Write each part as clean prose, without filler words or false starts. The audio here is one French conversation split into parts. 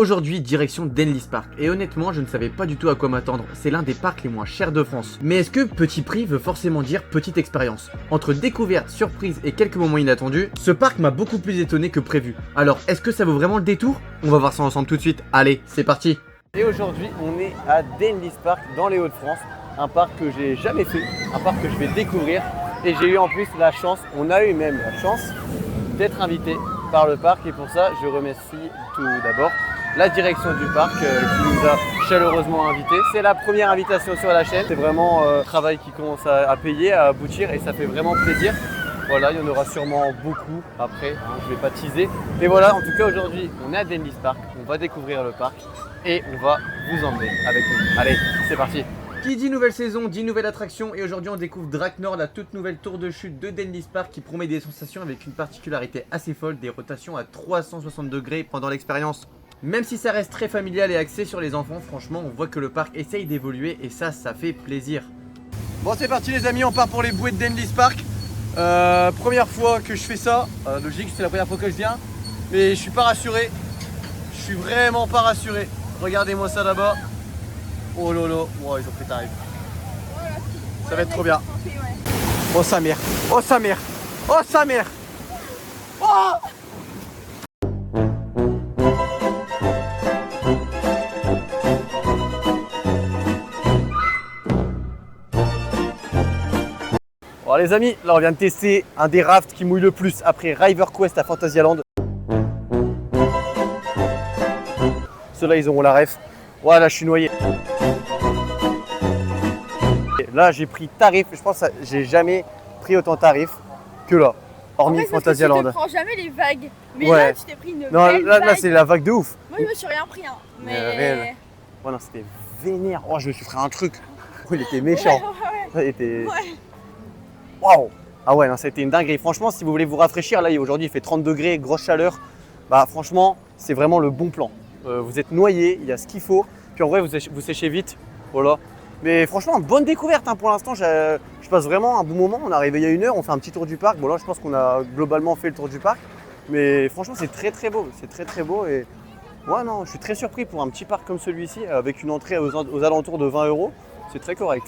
Aujourd'hui, direction Denlis Park, et honnêtement, je ne savais pas du tout à quoi m'attendre. C'est l'un des parcs les moins chers de France. Mais est-ce que petit prix veut forcément dire petite expérience? Entre découverte, surprise et quelques moments inattendus, ce parc m'a beaucoup plus étonné que prévu. Alors, est-ce que ça vaut vraiment le détour? On va voir ça ensemble tout de suite. Allez, c'est parti! Et aujourd'hui, on est à Denlis Park dans les Hauts-de-France, un parc que j'ai jamais fait, un parc que je vais découvrir. Et j'ai eu en plus la chance, on a eu même la chance d'être invité par le parc, et pour ça, je remercie tout d'abord la direction du parc qui nous a chaleureusement invités. C'est la première invitation sur la chaîne. C'est vraiment un travail qui commence à payer, à aboutir, et ça fait vraiment plaisir. Voilà, il y en aura sûrement beaucoup après, hein, je ne vais pas teaser. Mais voilà, en tout cas aujourd'hui, on est à Denlis Park, on va découvrir le parc et on va vous emmener avec nous. Allez, c'est parti! Qui dit nouvelle saison, dit nouvelle attraction, et aujourd'hui on découvre Draknord, la toute nouvelle tour de chute de Denlis Park qui promet des sensations avec une particularité assez folle, des rotations à 360 degrés pendant l'expérience. Même si ça reste très familial et axé sur les enfants, franchement on voit que le parc essaye d'évoluer et ça fait plaisir. Bon, c'est parti les amis, on part pour les bouées de Denlis Park. Première fois que je fais ça, logique, c'est la première fois que je viens, mais je suis pas rassuré, je suis vraiment pas rassuré. Regardez-moi ça là-bas. Oh lolo, wow, ils ont pris tarif. Ça va être trop bien. Oh sa mère, oh sa mère, oh sa mère. Oh! Bon les amis, là on vient de tester un des rafts qui mouille le plus après River Quest à Fantasyland. Ceux-là ils auront la ref. Voilà, je suis noyé. Là j'ai pris tarif, je pense que j'ai jamais pris autant tarif que là, hormis Fantasyland. Tu ne prends jamais les vagues, mais ouais. Là tu t'es pris une non, belle là vague. c'est la vague de ouf. Moi je me suis rien pris, hein, mais... Oh non, c'était vénère. Oh, je me suis fait un truc. Oh, il était méchant. Ouais. Il était... Waouh. Ah ouais, non, ça a été une dinguerie. Franchement, si vous voulez vous rafraîchir, là aujourd'hui il fait 30 degrés, grosse chaleur. Bah franchement, c'est vraiment le bon plan. Vous êtes noyé, il y a ce qu'il faut. Puis en vrai, vous séchez vite. Voilà. Mais franchement, bonne découverte hein, pour l'instant. Je passe vraiment un bon moment. On est arrivé il y a 1 heure, on fait un petit tour du parc. Bon là, je pense qu'on a globalement fait le tour du parc. Mais franchement, c'est très très beau. C'est très très beau. Et ouais, non, je suis très surpris pour un petit parc comme celui-ci, avec une entrée aux alentours de 20 €. C'est très correct.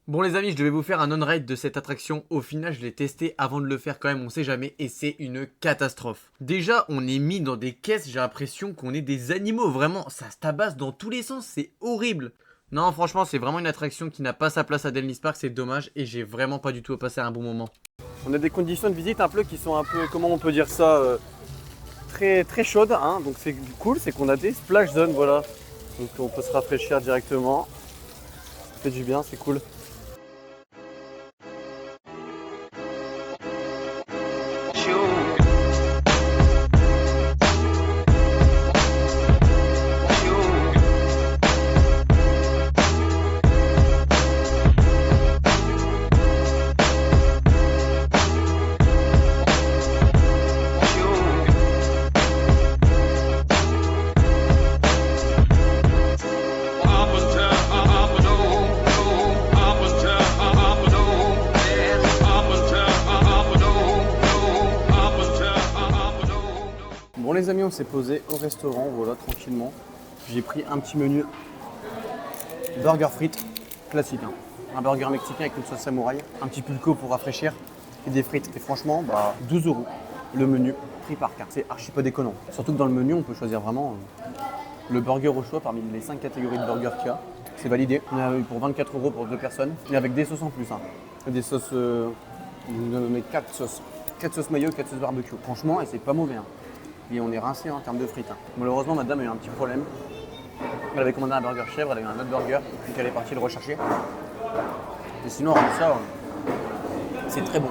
Bon les amis, je devais vous faire un on-ride de cette attraction. Au final, je l'ai testé avant de le faire quand même, on sait jamais, et c'est une catastrophe. Déjà, on est mis dans des caisses, j'ai l'impression qu'on est des animaux, vraiment, ça se tabasse dans tous les sens, c'est horrible. Non, franchement, c'est vraiment une attraction qui n'a pas sa place à Denlis Park, c'est dommage, et j'ai vraiment pas du tout passé un bon moment. On a des conditions de visite un peu qui sont un peu, comment on peut dire ça, très très chaudes, hein. Donc c'est cool, c'est qu'on a des splash zones, voilà. Donc on peut se rafraîchir directement, ça fait du bien, c'est cool. Bon les amis, on s'est posé au restaurant, voilà, tranquillement. J'ai pris un petit menu burger frites, classique, hein. Un burger mexicain avec une sauce samouraï, un petit pulco pour rafraîchir et des frites. Et franchement, 12 € le menu, pris par carte. C'est archi pas déconnant. Surtout que dans le menu, on peut choisir vraiment le burger au choix parmi les 5 catégories de burgers qu'il y a. C'est validé. On a eu pour 24 € pour 2 personnes, et avec des sauces en plus, hein. Des sauces, on a 4 sauces. 4 sauces mayo, 4 sauces barbecue. Franchement, et c'est pas mauvais, hein. Et on est rincé en termes de frites. Hein. Malheureusement, madame a eu un petit problème. Elle avait commandé un burger chèvre, elle a eu un autre burger, puis qu'elle est partie le rechercher. Et sinon, ça, c'est très bon.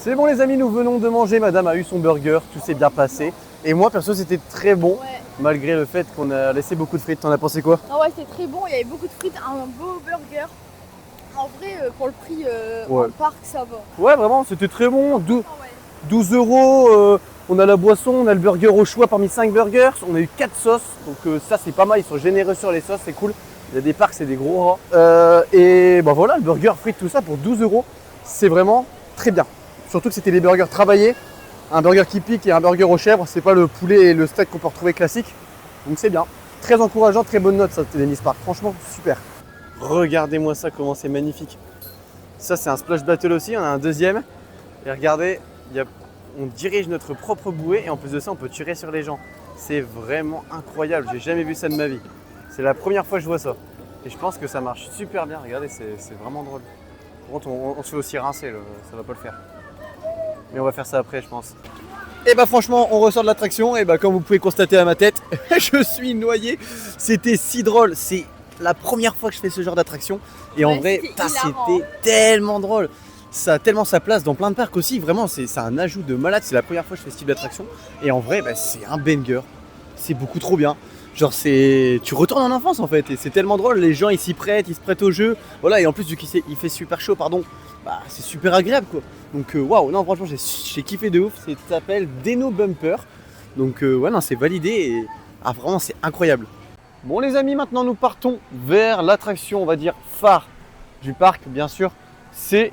C'est bon les amis, nous venons de manger. Madame a eu son burger, tout s'est bien passé. Et moi, perso, c'était très bon, ouais. Malgré le fait qu'on a laissé beaucoup de frites. T'en as pensé quoi? Ah ouais, c'était très bon, il y avait beaucoup de frites, un beau burger. En vrai, pour le prix ouais. En parc, ça va. Ouais, vraiment, c'était très bon. 12 €. On a la boisson, on a le burger au choix parmi 5 burgers. On a eu 4 sauces, donc ça c'est pas mal. Ils sont généreux sur les sauces, c'est cool. Il y a des parcs, c'est des gros rats. Et bah voilà, le burger, frites, tout ça pour 12 €. C'est vraiment très bien. Surtout que c'était des burgers travaillés. Un burger qui pique et un burger aux chèvres. C'est pas le poulet et le steak qu'on peut retrouver classique. Donc c'est bien. Très encourageant, très bonne note ça, Dennis Park. Franchement, super. Regardez-moi ça, comment c'est magnifique. Ça, c'est un splash battle aussi. On a un deuxième. Et regardez, on dirige notre propre bouée et en plus de ça, on peut tirer sur les gens. C'est vraiment incroyable. J'ai jamais vu ça de ma vie. C'est la première fois que je vois ça. Et je pense que ça marche super bien. Regardez, c'est vraiment drôle. Par contre, on se fait aussi rincer, ça va pas le faire. Mais on va faire ça après, je pense. Et bah franchement, on ressort de l'attraction et bah comme vous pouvez constater à ma tête, je suis noyé. C'était si drôle. C'est la première fois que je fais ce genre d'attraction. Et en vrai, c'était tellement drôle. Ça a tellement sa place dans plein de parcs aussi. Vraiment, c'est un ajout de malade. C'est la première fois que je fais ce type d'attraction. Et en vrai, bah, c'est un banger. C'est beaucoup trop bien. Genre, tu retournes en enfance en fait. Et c'est tellement drôle. Les gens, ils s'y prêtent, ils se prêtent au jeu. Voilà, et en plus, vu qu'il fait super chaud, pardon, bah, c'est super agréable quoi. Donc, waouh, non, franchement, j'ai kiffé de ouf. Ça s'appelle Deno Bumper. Donc, ouais, non, c'est validé. Et vraiment, c'est incroyable. Bon, les amis, maintenant, nous partons vers l'attraction, on va dire, phare du parc, bien sûr. C'est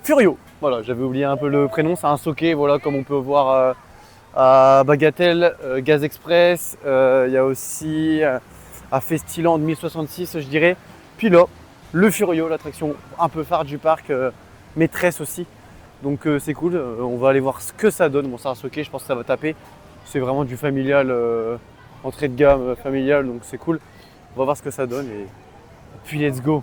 Furio, voilà, j'avais oublié un peu le prénom, c'est un socket, voilà, comme on peut voir à Bagatelle, Gaz Express, il y a aussi à Festiland 1066 je dirais. Puis là, le Furio, l'attraction un peu phare du parc, maîtresse aussi. Donc c'est cool, on va aller voir ce que ça donne. Bon, c'est un socket, je pense que ça va taper. C'est vraiment du familial, entrée de gamme familial, donc c'est cool. On va voir ce que ça donne et puis let's go.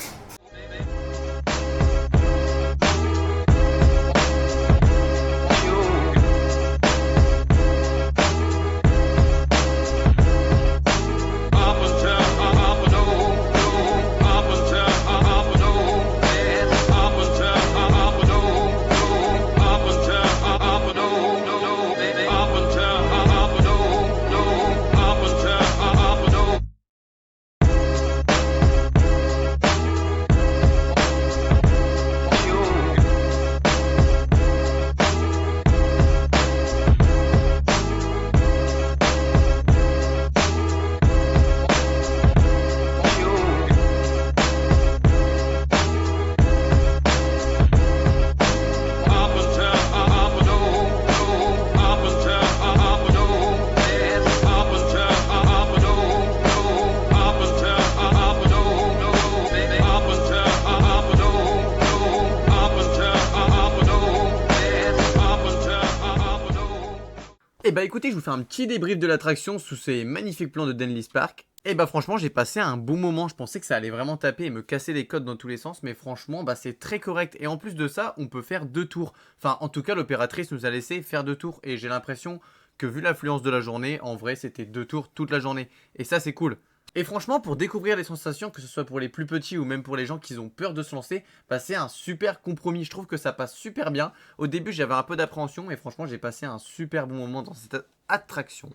Et bah écoutez, je vous fais un petit débrief de l'attraction sous ces magnifiques plans de Denlis Park. Et bah franchement, j'ai passé un bon moment. Je pensais que ça allait vraiment taper et me casser les côtes dans tous les sens, mais franchement, bah c'est très correct. Et en plus de ça, on peut faire 2 tours. Enfin, en tout cas, l'opératrice nous a laissé faire 2 tours. Et j'ai l'impression que vu l'affluence de la journée, en vrai, c'était 2 tours toute la journée. Et ça, c'est cool. Et franchement, pour découvrir les sensations, que ce soit pour les plus petits ou même pour les gens qui ont peur de se lancer, bah c'est un super compromis. Je trouve que ça passe super bien. Au début, j'avais un peu d'appréhension et franchement, j'ai passé un super bon moment dans cette attraction.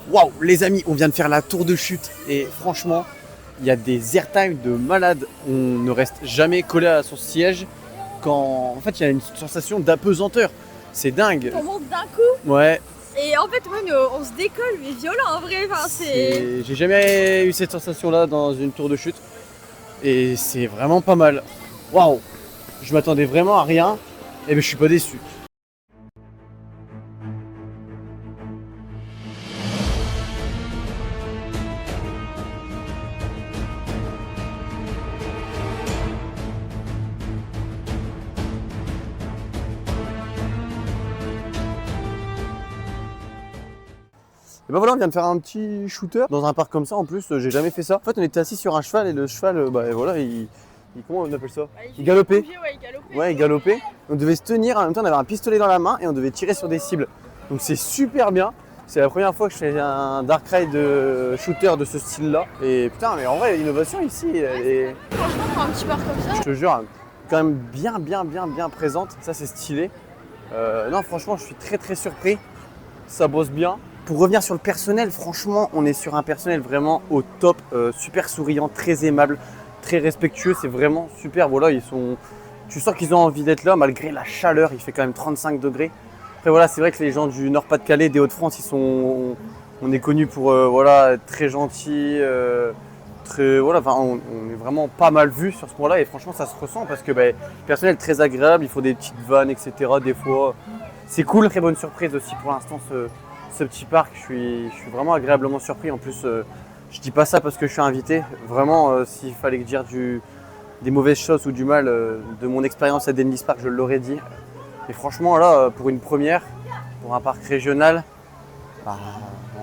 Waouh, les amis, on vient de faire la tour de chute et franchement, il y a des airtime de malade. On ne reste jamais collé à son siège quand en fait il y a une sensation d'apesanteur. C'est dingue. On monte d'un coup. Ouais. Et en fait, ouais, on se décolle, mais violent en vrai. Enfin, J'ai jamais eu cette sensation-là dans une tour de chute. Et c'est vraiment pas mal. Waouh, je m'attendais vraiment à rien. Et ben je suis pas déçu. Et ben voilà, on vient de faire un petit shooter dans un parc comme ça. En plus, j'ai jamais fait ça. En fait, on était assis sur un cheval et le cheval, bah voilà, comment on appelle ça? Il galopait. Ouais, il galopait. On devait se tenir, en même temps, on avait un pistolet dans la main et on devait tirer sur des cibles. Donc c'est super bien. C'est la première fois que je fais un dark ride shooter de ce style-là. Et putain, mais en vrai, l'innovation ici, elle est... Franchement, pour un petit parc comme ça. Je te jure, quand même bien présente. Ça, c'est stylé. Non, franchement, je suis très surpris. Ça bosse bien. Pour revenir sur le personnel, franchement, on est sur un personnel vraiment au top, super souriant, très aimable, très respectueux. C'est vraiment super. Voilà, tu sens qu'ils ont envie d'être là malgré la chaleur. Il fait quand même 35 degrés. Après voilà, c'est vrai que les gens du Nord-Pas-de-Calais, des Hauts-de-France, on est connus pour voilà, être très gentils, voilà, on est vraiment pas mal vu sur ce point-là et franchement ça se ressent parce que le personnel est très agréable, il faut des petites vannes, etc. Des fois, c'est cool. Très bonne surprise aussi pour l'instant ce petit parc. Je suis vraiment agréablement surpris. En plus, je dis pas ça parce que je suis invité. Vraiment, s'il fallait dire des mauvaises choses ou du mal de mon expérience à Denlis Park, je l'aurais dit. Et franchement, là, pour une première, pour un parc régional, bah,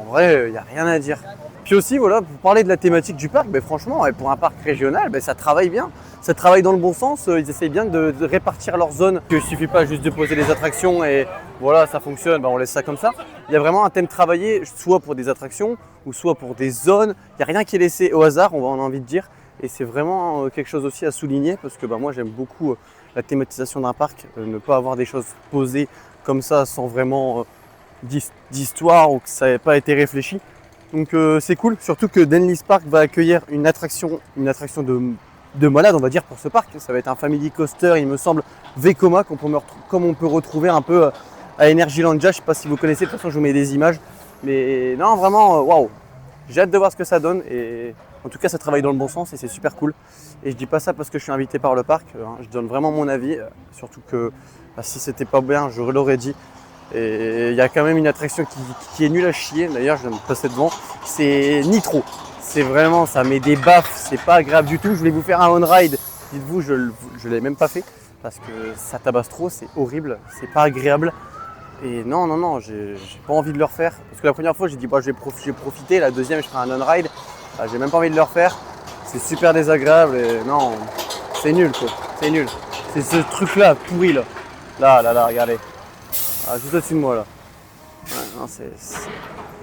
en vrai, il n'y a rien à dire. Puis aussi, voilà, pour parler de la thématique du parc, ben, franchement, pour un parc régional, ben, ça travaille bien. Ça travaille dans le bon sens, ils essayent bien de répartir leurs zones. Il ne suffit pas juste de poser les attractions et voilà, ça fonctionne, ben, on laisse ça comme ça. Il y a vraiment un thème travaillé, soit pour des attractions ou soit pour des zones. Il n'y a rien qui est laissé au hasard, on a envie de dire. Et c'est vraiment quelque chose aussi à souligner parce que moi j'aime beaucoup la thématisation d'un parc, ne pas avoir des choses posées comme ça sans vraiment d'histoire ou que ça n'ait pas été réfléchi. Donc c'est cool, surtout que Denlis Park va accueillir une attraction de malade, on va dire, pour ce parc. Ça va être un family coaster, il me semble, Vekoma, comme on peut retrouver un peu à Energylandia. Je ne sais pas si vous connaissez, de toute façon je vous mets des images. Mais non, vraiment, waouh, j'ai hâte de voir ce que ça donne. Et en tout cas, ça travaille dans le bon sens et c'est super cool. Et je dis pas ça parce que je suis invité par le parc, je donne vraiment mon avis. Surtout que si c'était pas bien, je l'aurais dit. Et il y a quand même une attraction qui est nulle à chier, d'ailleurs je vais me passer devant, c'est Nitro. C'est vraiment, ça met des baffes, c'est pas agréable du tout. Je voulais vous faire un on-ride, dites-vous, je l'ai même pas fait parce que ça tabasse trop, c'est horrible, c'est pas agréable. Et non, j'ai pas envie de le refaire. Parce que la première fois j'ai dit bah, je vais profiter, la deuxième je ferai un on-ride, bah, j'ai même pas envie de le refaire. C'est super désagréable et non, c'est nul quoi, c'est nul. C'est ce truc là, pourri là. Là, regardez. Ah, juste au-dessus de moi là. Ouais, non,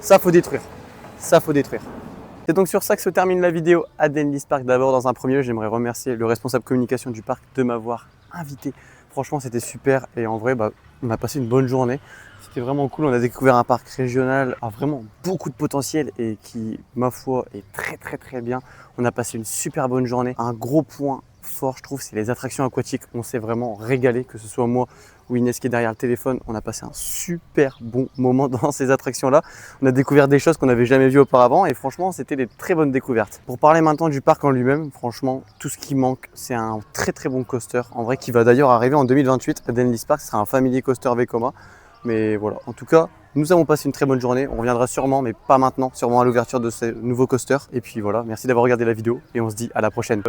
ça faut détruire. Ça faut détruire. C'est donc sur ça que se termine la vidéo à Denlis Park. D'abord, dans un premier lieu, j'aimerais remercier le responsable communication du parc de m'avoir invité. Franchement, c'était super et en vrai, on a passé une bonne journée. C'était vraiment cool. On a découvert un parc régional à vraiment beaucoup de potentiel et qui, ma foi, est très bien. On a passé une super bonne journée. Un gros point fort, je trouve, c'est les attractions aquatiques. On s'est vraiment régalé, que ce soit moi ou Inès qui est derrière le téléphone. On a passé un super bon moment dans ces attractions-là. On a découvert des choses qu'on n'avait jamais vues auparavant et franchement, c'était des très bonnes découvertes. Pour parler maintenant du parc en lui-même, franchement, tout ce qui manque, c'est un très bon coaster. En vrai, qui va d'ailleurs arriver en 2028 à Denlis Park. Ce sera un family coaster Vekoma. Mais voilà, en tout cas, nous avons passé une très bonne journée. On reviendra sûrement, mais pas maintenant, sûrement à l'ouverture de ces nouveaux coasters. Et puis voilà, merci d'avoir regardé la vidéo et on se dit à la prochaine.